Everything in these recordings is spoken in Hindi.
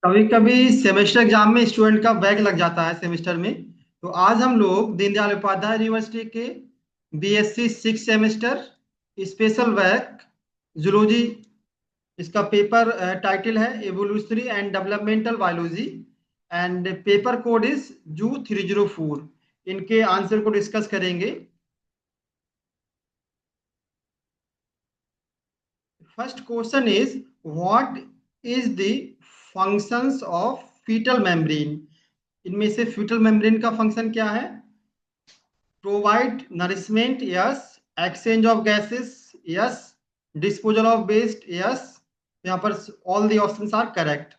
कभी कभी सेमेस्टर एग्जाम में स्टूडेंट का बैक लग जाता है सेमेस्टर में। तो आज हम लोग दीनदयाल उपाध्याय यूनिवर्सिटी के BSc six semester special back zoology, इसका पेपर टाइटल है evolutionary and developmental biology and paper code is zoo 304। इनके आंसर को डिस्कस करेंगे। First question is what is the functions of foetal membrane. इनमें से फीटल मेम्ब्रेन का फंक्शन क्या है? Provide nourishment, yes. Exchange of gases, yes. Disposal of waste, yes. यहाँ पर all the options are correct,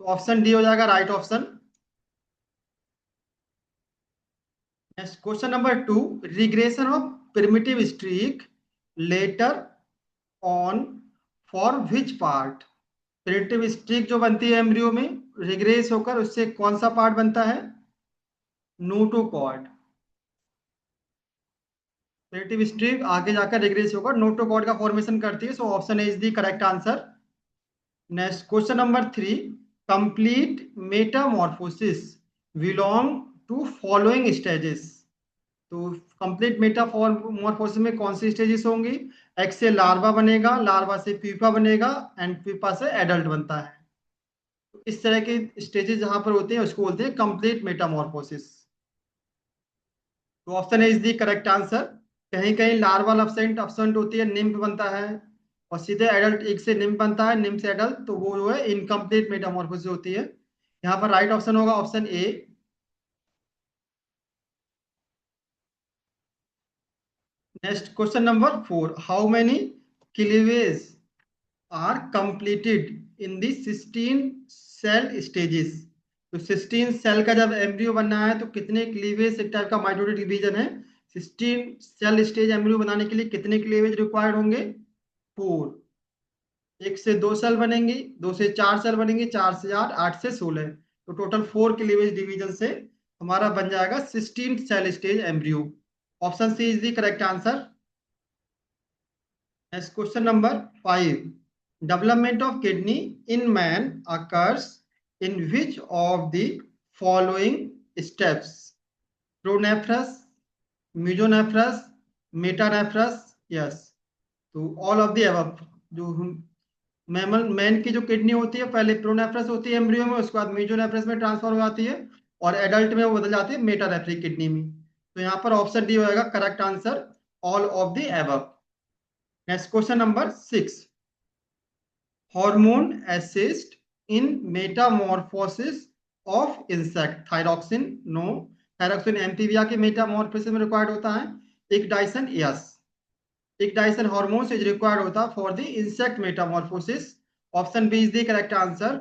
तो ऑप्शन डी हो जाएगा right option. Next question number 2, regression of primitive streak later on for which part. Primitive streak जो बनती है एम्ब्रियो में, रिग्रेस होकर उससे कौन सा पार्ट बनता है? नोटोकॉर्ड। प्रिमिटिव स्ट्रीक आगे जाकर रिग्रेस होकर नोटोकॉर्ड का फॉर्मेशन करती है, so option A is the correct answer. Next question number 3, complete metamorphosis belong to following stages. तो कंप्लीट मेटामॉर्फोसिस में कौन सी स्टेजेस होंगी? एग से लार्वा बनेगा, लार्वा से प्यूपा बनेगा एंड प्यूपा से एडल्ट बनता है। तो इस तरह के स्टेजेस जहां पर होते हैं उसको बोलते हैं कंप्लीट मेटामॉर्फोसिस। तो option A is the correct answer. कहीं कहीं लार्वल अब्सेंट अब्सेंट होती है, निम्फ बनता है, और सीधे एडल्ट एक से निम्फ बनता है, निम्फ से एडल्ट, तो वो जो है इनकम्प्लीट मेटामॉर्फोसिस होती है। यहाँ पर राइट ऑप्शन होगा option A. Next question number 4, how many cleavage are completed in the sixteen cell stages. तो सिस्टीन सेल का जब एम्ब्रियो बनना है तो कितने क्लीवेज, एक टाइप का माइटोटिक डिवीजन है, सिस्टीन सेल स्टेज एम्ब्रियो बनाने के लिए कितने क्लीवेज रिक्वायर्ड होंगे? 4। एक से दो सेल बनेंगी, दो से चार सेल बनेंगी, चार से आठ, आठ से 16, तो टोटल 4 क्लीवेज डिवीजन से हमारा बन जाएगा sixteen cell stage embryo. Option C is the correct answer. Next question number 5, development of kidney in man occurs in which of the following steps? Pronephros, mesonephros, metanephros, yes. तो ऑल ऑफ द अबव। जो मैमल मैन की जो किडनी होती है पहले प्रोनेफ्रस होती है एम्ब्रियो में, उसके बाद मेजोनेफ्रस में ट्रांसफर हो जाती है, और एडल्ट में वो बदल जाती है मेटानेफ्रिक किडनी में। तो यहाँ पर ऑप्शन डी होगा correct answer, all of the above. Next question number 6, hormone assist in metamorphosis of insect. Thyroxine, no. Thyroxine amphibia के मेटामॉर्फोसिस में रिक्वायर्ड होता है। Ecdysone, yes. Ecdysone hormone is required होता है for the insect metamorphosis. Option B is the correct answer.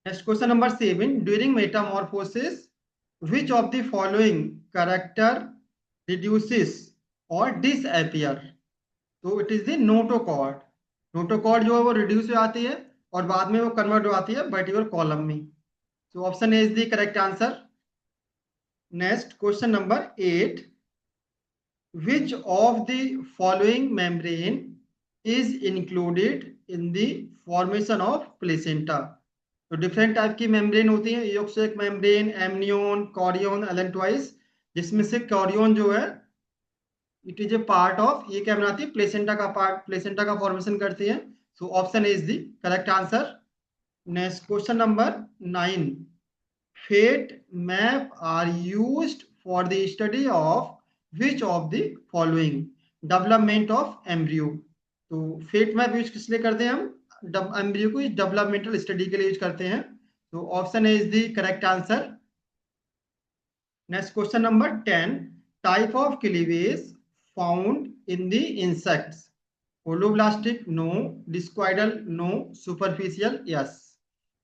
Next question number 7, during metamorphosis which of the following character reduces or disappear? तो it is the notochord. Notochord जो है वो रिड्यूस हो जाती है और बाद में वो कन्वर्ट हो जाती है वर्टिब्रल कॉलम में। तो option A is the correct answer. Next question number 8, which of the following membrane is included in the formation of placenta? तो डिफरेंट टाइप की मेम्ब्रेन होती है, योक्सेक मेम्ब्रेन, एमनियोन, कॉरियोन, एलेंटवाइज, जिसमें से कॉरियोन जो है it is A part of, ये क्या बनाती है? प्लेसेंटा का पार्ट, प्लेसेंटा का फॉर्मेशन करती है। So option is the correct answer. Next question number 9, fate map are used for the study of which of the following development of embryo. तो फेट मैप यूज किस लिए करते हैं हम? एम्ब्रियो को डेवलपमेंटल स्टडी के लिए यूज करते हैं। तो option A is the correct answer. Next question number 10, type of cleavage found in the insects. Holoblastic, no. Discoidal, no. Superficial, yes.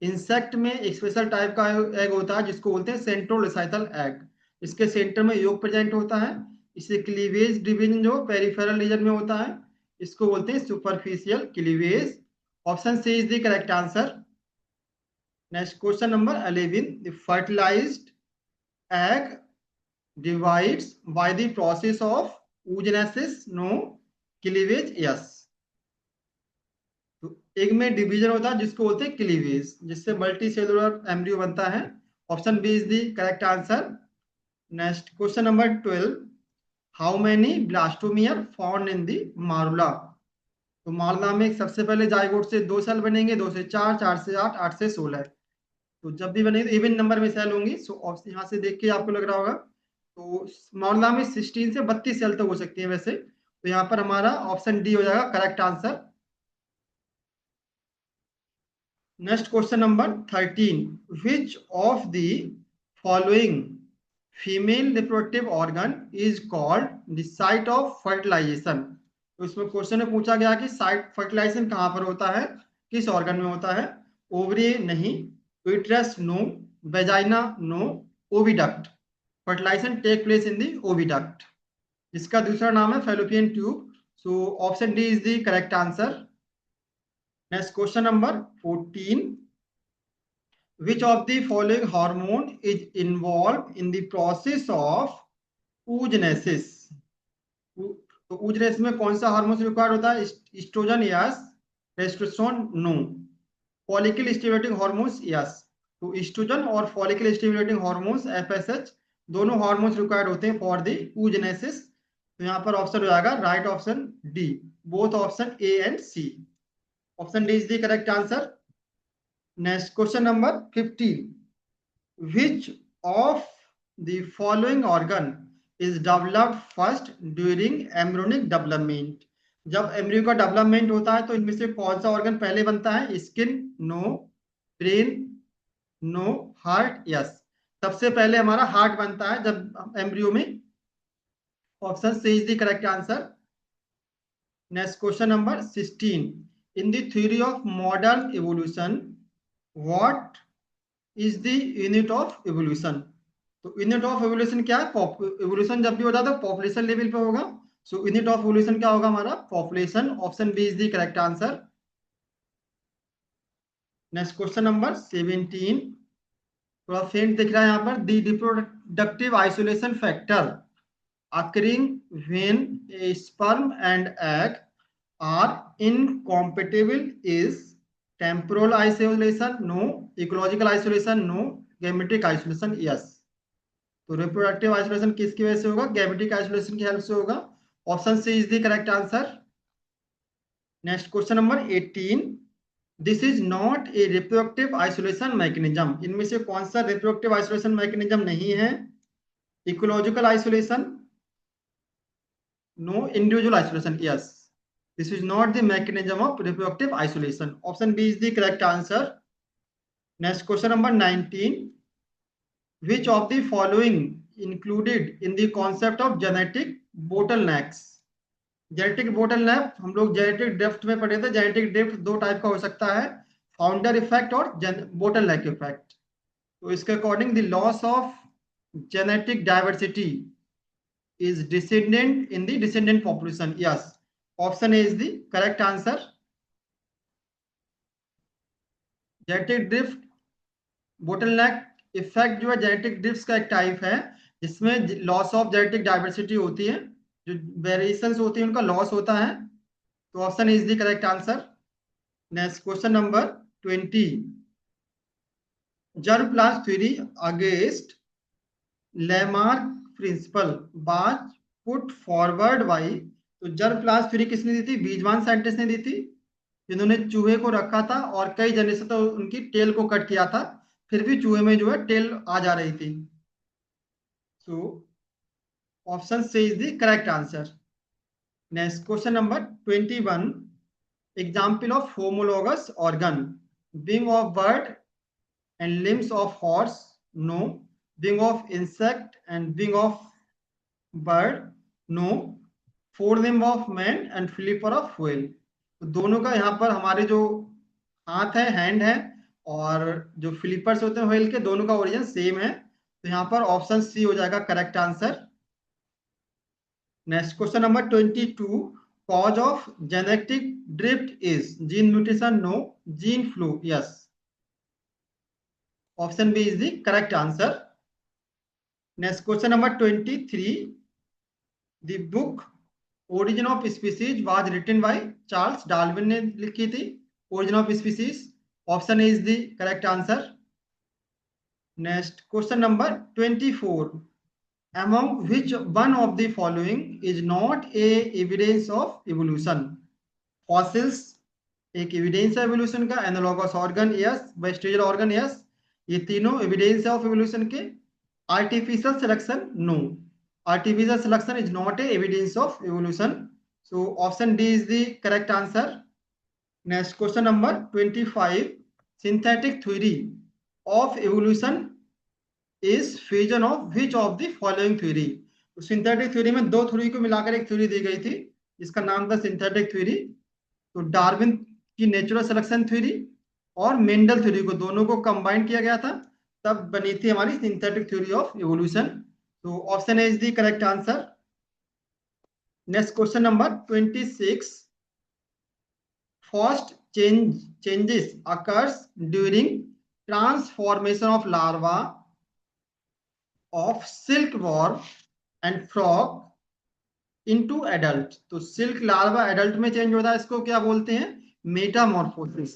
Insect में एक स्पेशल टाइप का एग होता है जिसको बोलते हैं सेंट्रोलिसाइटल एग। इसके सेंटर में योग प्रेजेंट होता है। इसे क्लीवेज डिवीजन जो पेरिफेरल रीजन में होता है, इसको बोलते हैं superficial cleavage. Option C is the correct answer. Next question number 11, the fertilised egg divides by the process of oogenesis, no. Cleavage, yes. तो एग में डिवीजन होता है जिसको बोलते हैं क्लीवेज, जिससे मल्टी सेलुलर एम्ब्रियो बनता है। Option B is the correct answer. Next question number 12, how many blastomere found in the morula. तो मारुला में सबसे पहले जाइगोट से 2 सेल बनेंगे, 2 से 4, 4 से 8, 8 से 16। तो जब भी बनेगी इवन नंबर में सेल होंगी। सो यहाँ से देख के आपको लग रहा होगा, तो मारुला में 16 से 32 सेल तक हो सकती है वैसे। तो यहाँ पर हमारा ऑप्शन डी हो जाएगा correct answer. Next question number 13, which of the following female reproductive organ is called the site of fertilisation. तो इसमें क्वेश्चन में पूछा गया कि साइट फर्टिलाइजेशन कहाँ पर होता है, किस ऑर्गन में होता है। ओवरी नहीं, uterus no, vagina no, oviduct. Fertilisation take place in the oviduct, जिसका दूसरा नाम है fallopian tube. So option D is the correct answer. Next question number 14, which of the following hormone is involved in the process of oogenesis। तो oogenesis में कौन सा हार्मोन रिक्वायर्ड होता है, oestrogen yes, testosterone no, follicle stimulating hormones yes. तो एस्ट्रोजन और फॉलिकल स्टिमुलेटिंग हार्मोन्स एफएसएच दोनों हार्मोन्स रिक्वायर्ड होते हैं फॉर द oogenesis। तो यहाँ पर ऑप्शन हो जाएगा right option D, both option A and C. Option D is the correct answer. Next question number 15, which of the following organ is developed first during embryonic development। जब एम्ब्रियो का डेवलपमेंट होता है तो इनमें से कौन सा ऑर्गन पहले बनता है, skin no, brain no, heart yes. सबसे पहले हमारा हार्ट बनता है जब एम्ब्रियो में। Option C is the correct answer. Next question number 16, in the theory of modern evolution what is the unit of evolution. तो यूनिट ऑफ एवोल्यूशन क्या है, एवोल्यूशन जब भी होता है तो पॉपुलेशन लेवल पे होगा। सो यूनिट ऑफ एवोल्यूशन क्या होगा हमारा, population. Option B is the correct answer. Next question number 17, थोड़ा फेंट दिख रहा है यहाँ पर, the reproductive isolation factor occurring when a sperm and egg are incompatible is temporal isolation no, ecological isolation no, gametic isolation yes। तो रिप्रोडक्टिव आइसोलेशन किसकी वजह से होगा, गैमेटिक आइसोलेशन की हेल्प से होगा। Option C is the correct answer. Next question number 18, this is not a reproductive isolation mechanism. इनमें से कौन सा रिप्रोडक्टिव आइसोलेशन मैकेनिज्म नहीं है, ecological isolation no, individual isolation yes. This is not the mechanism of reproductive isolation. Option B is the correct answer. Next question number 19, which of the following included in the concept of genetic bottlenecks। Genetic bottleneck हम लोग जेनेटिक ड्रिफ्ट में पढ़े थे। जेनेटिक ड्रिफ्ट दो टाइप का हो सकता है, फाउंडर इफेक्ट और बोटलनेक इफेक्ट। तो इसके according the loss of genetic diversity is descendant in the descendant population yes. Option A is the correct answer. Genetic drift bottleneck effect जो है जेनेटिक ड्रिफ्ट का एक टाइप है जिसमें लॉस ऑफ जेनेटिक डाइवर्सिटी होती है, जो वेरिएशंस होती है उनका लॉस होता है। तो option is the correct answer. Next question number 20, germ plasm theory against Lamarck principle was put forward by. तो जर्म प्लास्ट थ्योरी किसने दी थी, बीजवान साइंटिस्ट ने दी थी, जिन्होंने चूहे को रखा था और कई जनरेशन तो उनकी टेल को कट किया था, फिर भी चूहे में जो है टेल आ जा रही थी। So option C is the correct answer. Next question number 21, example of homologous organ, wing of bird and limbs of horse no, wing of insect and wing of bird no, fore limb of man and flipper of whale. दोनों का यहाँ पर हमारे जो हाथ है, हैंड है, और जो फ्लिपर्स होते हैं व्हेल के, दोनों का ओरिजिन सेम है। तो यहाँ पर ऑप्शन सी हो जाएगा correct answer. Next question number 22, cause of genetic drift is gene mutation no, gene flow yes. Option B is the correct answer. Next question number 23, the book origin of species was written by Charles Darwin ने लिखी थी। origin of species. Option A is the correct answer. Next, question number 24. Among which one of the following is not a evidence of evolution? Fossils एक एविडेंस है एवोल्यूशन का, analogous organ yes, vestigial organ yes, ये तीनों एविडेंस है ऑफ एवोल्यूशन के. Artificial selection no, artificial selection is not a evidence of evolution. So option D is the correct answer. Next question number 25. Synthetic theory of evolution is fusion of which of the following theory. तो सिंथेटिक थ्योरी में दो थ्योरी को मिलाकर एक थ्योरी दी गई थी जिसका नाम था सिंथेटिक थ्योरी. तो डार्विन की नेचुरल सिलेक्शन थ्योरी और मेंडल थ्योरी को दोनों को कंबाइन किया गया था, तब बनी थी हमारी सिंथेटिक थ्योरी ऑफ एवोल्यूशन. तो option A is the correct answer. Next question number 26. First changes occurs during transformation of larva of silkworm and frog into adult. तो सिल्क लार्वा एडल्ट में चेंज होता है, इसको क्या बोलते हैं? Metamorphosis.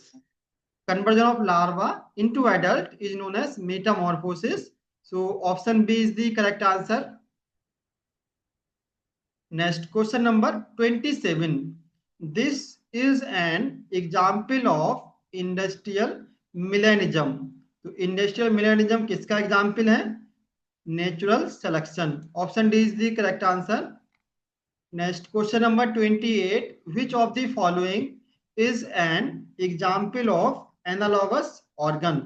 Conversion of larva into adult is known as metamorphosis. So option B is the correct answer. Next question number 27. This is an example of industrial melanism. तो इंडस्ट्रियल मिलेनिज्म किसका एग्जाम्पल है? Natural selection. Option D is the correct answer. Next question number 28. Which of the following is an example of analogous organ?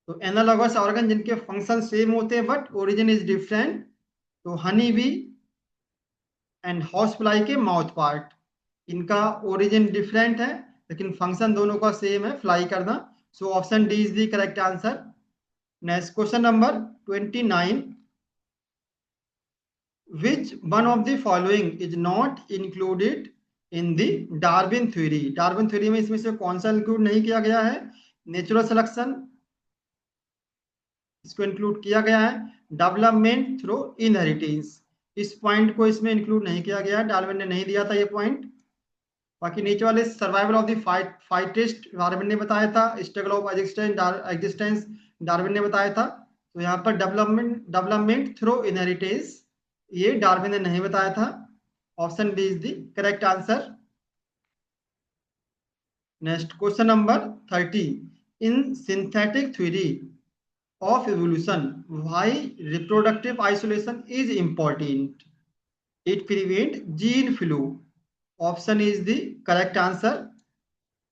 तो एनालॉगस ऑर्गन जिनके फंक्शन सेम होते हैं बट ओरिजिन इज डिफरेंट. तो honey bee and house fly के माउथ पार्ट, इनका ओरिजिन डिफरेंट है लेकिन फंक्शन दोनों का सेम है, फ्लाई करना. सो option D is the correct answer. Next question number 29. Which one of the following is not included in the Darwin theory? Darwin theory में इसमें से कौन सा इंक्लूड नहीं किया गया है? नेचुरल सिलेक्शन, इसको इंक्लूड किया गया है. डेवलपमेंट थ्रू इनहेरिटेंस, इस पॉइंट को इसमें इंक्लूड नहीं किया गया है, डार्विन ने नहीं दिया था ये पॉइंट. बाकी नीचे वाले सर्वाइवल ऑफ द फाइटेस्ट डार्विन ने बताया था, स्ट्रगल ऑफ एग्जिस्टेंस डार्विन ने बताया था. तो यहाँ पर डेवलपमेंट थ्रू इनहेरिटेंस ये डार्विन ने नहीं बताया था. Option B is the correct answer. Next question number 30. In synthetic theory of evolution why reproductive isolation is important? It prevent gene flow. Option is the correct answer.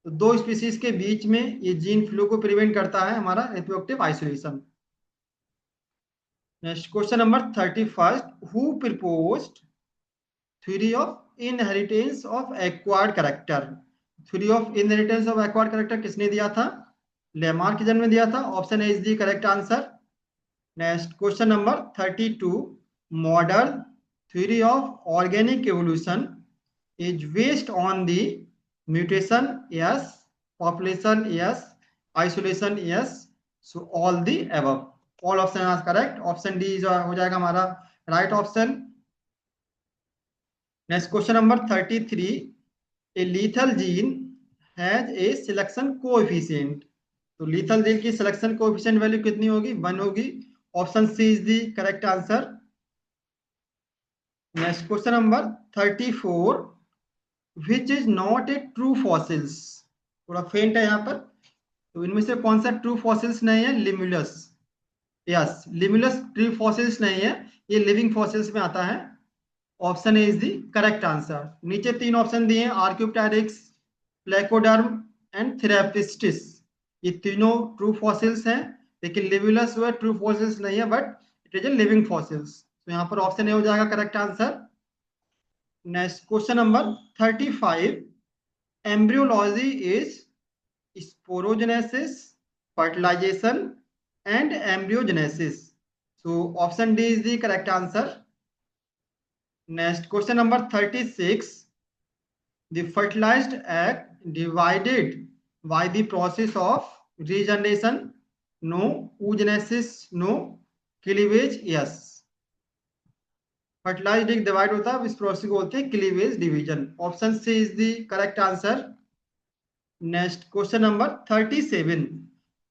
तो दो स्पीसीज के बीच में ये जीन फ्लू को प्रिवेंट करता है हमारा reproductive isolation. Next question number 31. Who proposed theory of inheritance of acquired character? Theory of inheritance of acquired character किसने दिया था? लेमार्क ने जन्म दिया था. Option A is the correct answer. Next question number 32. Modern theory of organic evolution is based on the mutation yes, population yes, isolation yes. So all the above. All option are correct. Option D हो जाएगा हमारा right option. Next question number 33. A lethal gene has a selection coefficient. तो लीथल जीन की सिलेक्शन कोएफिशिएंट वैल्यू कितनी होगी? 1 होगी. Option C is the correct answer. Next question number 34. Which is not a true fossils. थोड़ा फेंट है यहाँ पर. तो इनमें से कौन सा ट्रू फॉसिल्स नहीं है? Limulus. Yes, Limulus true fossils नहीं है, ये लिविंग फॉसिल्स में आता है. Option A is the correct answer. नीचे तीन ऑप्शन दिए हैं, आर्क्योप्टेरिक्स, प्लेकोडर्म एंड थेरापिस्टिस. ये तीनों ट्रू फॉसिल्स हैं लेकिन लिमुलस वो ट्रू फॉसिल्स नहीं है but it is a living fossils. तो यहाँ पर ऑप्शन ए हो जाएगा correct answer. Next question number 35. Embryology is sporogenesis, fertilization and embryogenesis. So option D is the correct answer. Next question number 36. The fertilized egg divided by the process of regeneration. No. oogenesis no. cleavage yes. fertilized egg divide होता है, इस प्रोसेस को बोलते हैं cleavage division. Option C is the correct answer. Next question number 37,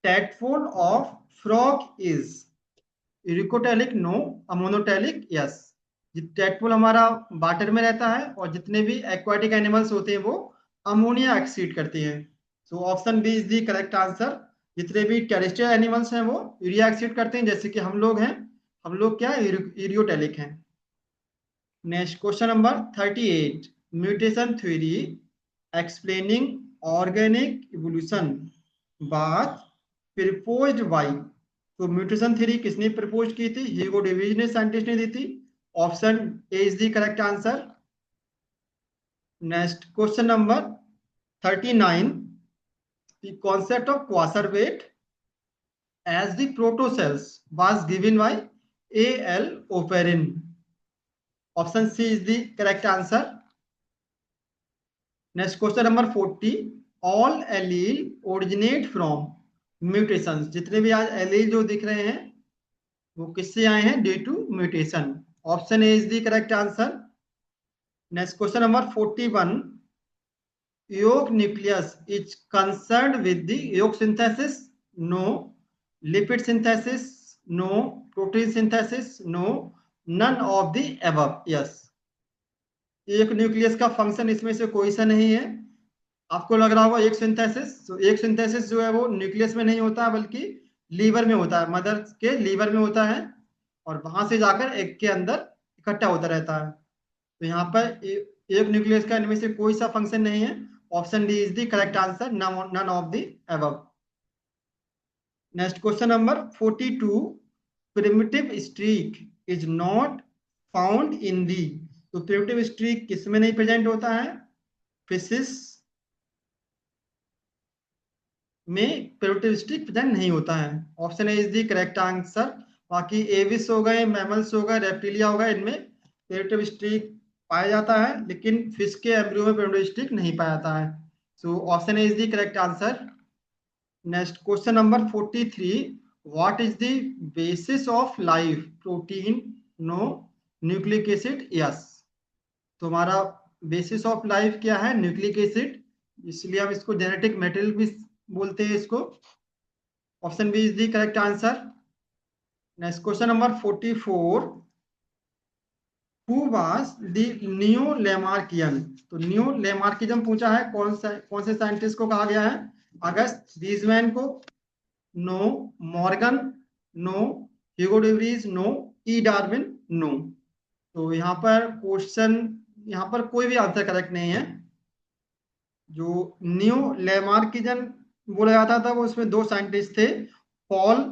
tadpole of frog is uricotelic no, ammonotelic yes. Tadpole हमारा वाटर में रहता है और जितने भी एक्वाटिक एनिमल्स होते हैं वो अमोनिया एक्सीड करते हैं। So option B is the correct answer. जितने भी टेरेस्ट्रियल एनिमल्स हैं वो यूरिया एक्सीड करते हैं, जैसे कि हम लोग हैं, हम लोग क्या यूरियोटैलिक हैं। Next question number 38, mutation theory explaining organic evolution बात प्रपोज्ड बाय। तो म्यूटेशन थ्योरी किसने प्रपोज की थी? ह्यूगो डेविस ने, साइंटिस्ट ने दी थी। Option A is the correct answer. Next question number 39, the concept of coacervate as the protocells was given by A.L. Oparin. Option C is the correct answer. Next question number 40, all allele originate from mutations. जितने भी आज एलील जो दिख रहे हैं वो किससे आए हैं? Due to mutation. Option A is the correct answer. Next question number 41, yolk nucleus is concerned with the yolk synthesis? No. Lipid synthesis? No. Protein synthesis? No. None of the above? Yes. एक न्यूक्लियस का फंक्शन इसमें से कोई सा नहीं है। आपको लग रहा होगा एक सिंथेसिस, तो एक सिंथेसिस जो है वो न्यूक्लियस में नहीं होता बल्कि लीवर में होता है, मदर के लीवर में होता है और वहां से जाकर एग के अंदर इकट्ठा होता रहता है। तो यहाँ पर एक न्यूक्लियस का इनमें से कोई सा फंक्शन नहीं है। Option D is the correct answer, none of the above. Next question number 42, primitive streak is not found in the. तो प्रिमिटिव स्ट्रीक किस में नहीं प्रेजेंट होता है? फिशिस में प्रिमिटिव स्ट्रीक प्रेजेंट नहीं होता है। Option A is the correct answer. बाकी एविस हो गए, मैमल्स हो गए, रेप्टिलिया हो गए, इनमें प्रिमिटिव स्ट्रीक पाया जाता है, लेकिन फिश के एम्ब्रियो में प्रिमिटिव स्ट्रीक नहीं पाया जाता है। So option A is the correct answer. Next question number 43, what is the basis of life? Protein? No. Nucleic acid? Yes. तो हमारा बेसिस ऑफ लाइफ क्या है? न्यूक्लिक एसिड, इसलिए हम इसको जेनेटिक मटेरियल भी बोलते हैं इसको। Option B is the correct answer. Next question number 44, who was the neo Lamarckian? तो नियो लेमार्किज्म पूछा है, कौन से साइंटिस्ट को कहा गया है? अगस्त बीजमैन को? नो। मॉर्गन? नो। ह्यूगो डेविस? नो। ई डार्विन? नो। तो यहाँ पर क्वेश्चन, यहाँ पर कोई भी आंसर करेक्ट नहीं है। जो न्यू लेमार्किज्म बोला जाता था वो उसमें दो साइंटिस्ट थे, पॉल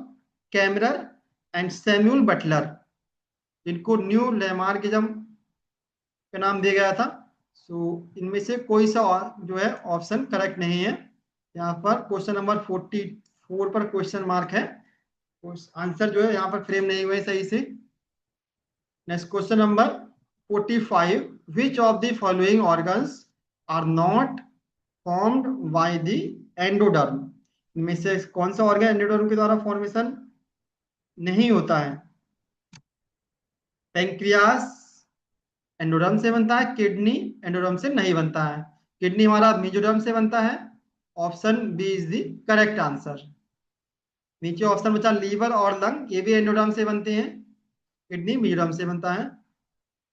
कैमरर एंड सैमुअल बटलर, जिनको न्यू लेमार्किज्म का नाम दिया गया था। सो इनमें से कोई सा जो है ऑप्शन करेक्ट नहीं है। यहाँ पर क्वेश्चन नंबर 44 पर क्वेश्चन मार्क है, आंसर जो है यहाँ पर फ्रेम नहीं हुए सही से। Next question number 45, which of the following organs are not formed by the endoderm? इनमें से कौन सा ऑर्गन एंडोडर्म के द्वारा फॉर्मेशन नहीं होता है? पैंक्रियास एंडोडर्म से बनता है, किडनी एंडोडर्म से नहीं बनता है। किडनी हमारा मेजोडर्म से बनता है। Option B is the correct answer. नीचे ऑप्शन बचा लीवर और लंग, ये भी एंडोडर्म से बनते हैं, किडनी मेजोडर्म से बनता है।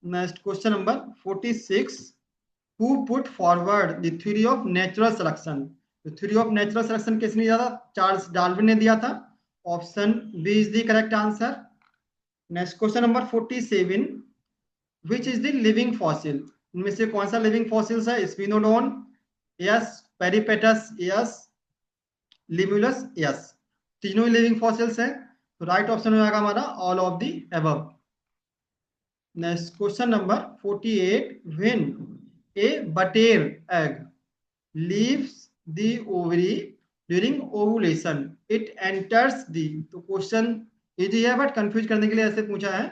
Next question number 46, who put forward the theory of natural selection? तो थ्योरी ऑफ नेचुरल सिलेक्शन किसने दिया था? चार्ल्स डार्विन ने दिया था। Option B is the correct answer. Next question number 47, which is the living fossil? इनमें से कौन सा लिविंग फॉसिल्स है? Sphenodon? Yes. Peripatus? Yes. Limulus? Yes. तीनों ही लिविंग फॉसिल्स हैं, तो राइट ऑप्शन हो जाएगा हमारा all of the above. Next question number 48, when a बटेर egg leaves the ovary during ovulation it enters the। तो क्वेश्चन इजी है बट कंफ्यूज करने के लिए ऐसे पूछा है।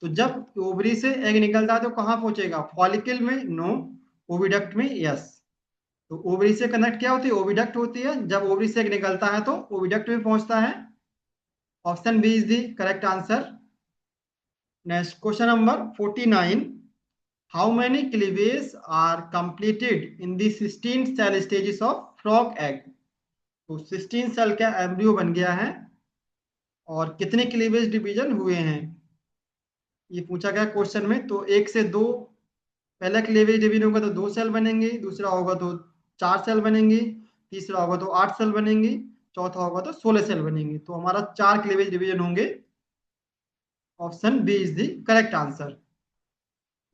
तो जब ओवरी से एग निकलता है तो कहाँ पहुंचेगा? फॉलिकल में? नो। ओविडक्ट में? यस। तो ओवरी से कनेक्ट क्या होती है? ओविडक्ट होती है। जब ओवरी से एग निकलता है तो ओविडक्ट में पहुंचता है। Option B is the correct answer. Next question number 49, how many cleavages are completed in the 16 cell stages of frog egg. तो 16 सेल का एम्ब्रियो बन गया है और कितने क्लीवेज डिवीजन हुए हैं ये पूछा गया क्वेश्चन में। तो 1 से 2 पहला क्लीवेज डिवीजन होगा तो 2 सेल बनेंगे, दूसरा होगा तो 4 सेल बनेंगे, तीसरा होगा तो 8 सेल बनेंगे, चौथा होगा तो 16 सेल बनेंगे। तो हमारा 4 क्लीवेज डिवीजन होंगे। Option B is the correct answer.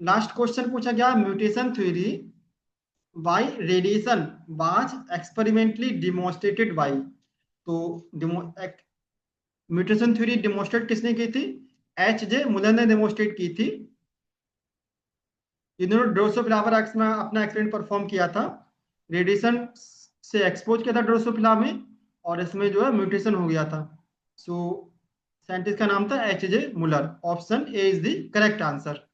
Last question पूछा गया mutation theory by radiation was experimentally demonstrated by. तो म्यूटेशन थ्योरी डिमोन्स्ट्रेट किसने की थी? एच जे मुलर ने डिमोन्स्ट्रेट की थी। इन्होंने ड्रोसोफिला एक्स में अपना एक्सपेरिमेंट परफॉर्म किया था, रेडिएशन से एक्सपोज किया था ड्रोसोफिला में, और इसमें जो है म्यूटेशन हो गया था। सो साइंटिस्ट का नाम था H J Muller. Option A is the correct answer.